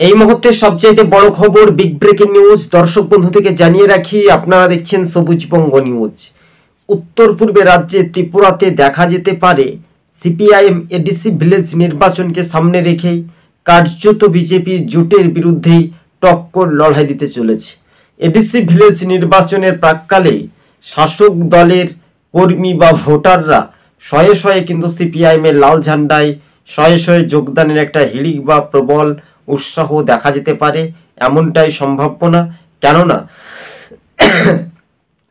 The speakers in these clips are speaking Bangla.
এই মুহূর্তে সবচেয়ে বড় খবর, বিগ ব্রেকিং নিউজ। দর্শক বন্ধু থেকে জানিয়ে রাখি, আপনারা দেখছেন সবুজবঙ্গ নিউজ। উত্তর পূর্বে রাজ্যে ত্রিপুরাতে দেখা যেতে পারে সিপিআইএম এডিসি ভিলেজ নির্বাচনকে সামনে রেখেই কার্যত বিজেপি জোটের বিরুদ্ধেই টক্কর লড়াই দিতে চলেছে। এডিসি ভিলেজ নির্বাচনের প্রাককালে শাসক দলের কর্মী বা ভোটাররা শয়ে শয়ে কিন্তু সিপিআইএমের লাল ঝান্ডায় শয়ে শয়ে যোগদানের একটা হিড়িক বা প্রবল উৎসাহ দেখা যেতে পারে, এমনটাই সম্ভাবনা। কেননা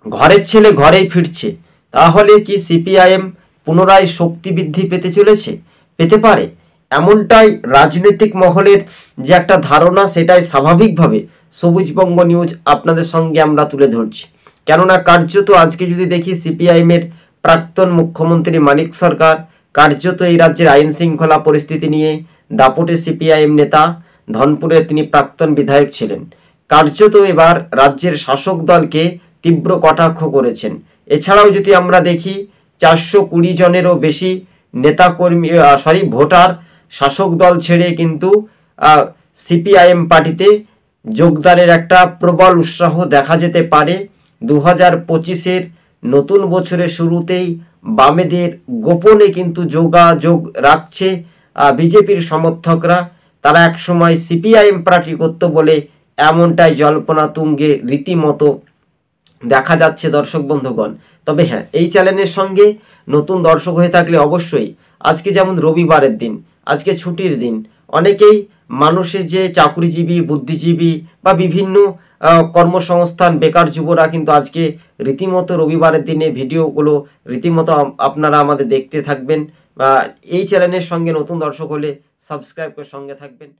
ঘরের ছেলে ঘরেই ফিরছে। তাহলে কি সিপিআইএম পুনরায় শক্তি বৃদ্ধি পেতে চলেছে? পেতে পারে, এমনটাই রাজনৈতিক মহলের যে একটা ধারণা, সেটাই স্বাভাবিকভাবে সবুজবঙ্গ নিউজ আপনাদের সঙ্গে আমরা তুলে ধরছি। কেননা কার্যত আজকে যদি দেখি, সিপিআইএমের প্রাক্তন মুখ্যমন্ত্রী মানিক সরকার কার্যত এই রাজ্যের আইন শৃঙ্খলা পরিস্থিতি নিয়ে দাপটে সিপিআইএম নেতা, ধনপুরে তিনি প্রাক্তন বিধায়ক ছিলেন, কার্যত এবার রাজ্যের শাসক দলকে তীব্র কটাক্ষ করেছেন। এছাড়াও যদি আমরা দেখি, 420 জনেরও বেশি নেতাকর্মী ভোটার শাসক দল ছেড়ে কিন্তু সিপিআইএম পার্টিতে যোগদানের একটা প্রবল উৎসাহ দেখা যেতে পারে। 2025-এর নতুন বছরের শুরুতেই বামেদের গোপনে কিন্তু যোগাযোগ রাখছে বিজেপির সমর্থকরা। তারা একসময় সিপিআইএম পার্টি করত বলে এমনটাই জল্পনা তুঙ্গে রীতিমতো দেখা যাচ্ছে দর্শক বন্ধুগণ। তবে হ্যাঁ, এই চ্যানেলের সঙ্গে নতুন দর্শক হয়ে থাকলে অবশ্যই, আজকে যেমন রবিবারের দিন, আজকে ছুটির দিন, অনেকেই মানুষের যে চাকরিজীবী, বুদ্ধিজীবী বা বিভিন্ন কর্মসংস্থান বেকার যুবরা কিন্তু আজকে রীতিমতো রবিবারের দিনে ভিডিওগুলো রীতিমতো আপনারা আমাদের দেখতে থাকবেন। এই চ্যানেলের সঙ্গে নতুন দর্শক হলে সাবস্ক্রাইব করে সঙ্গে থাকবেন।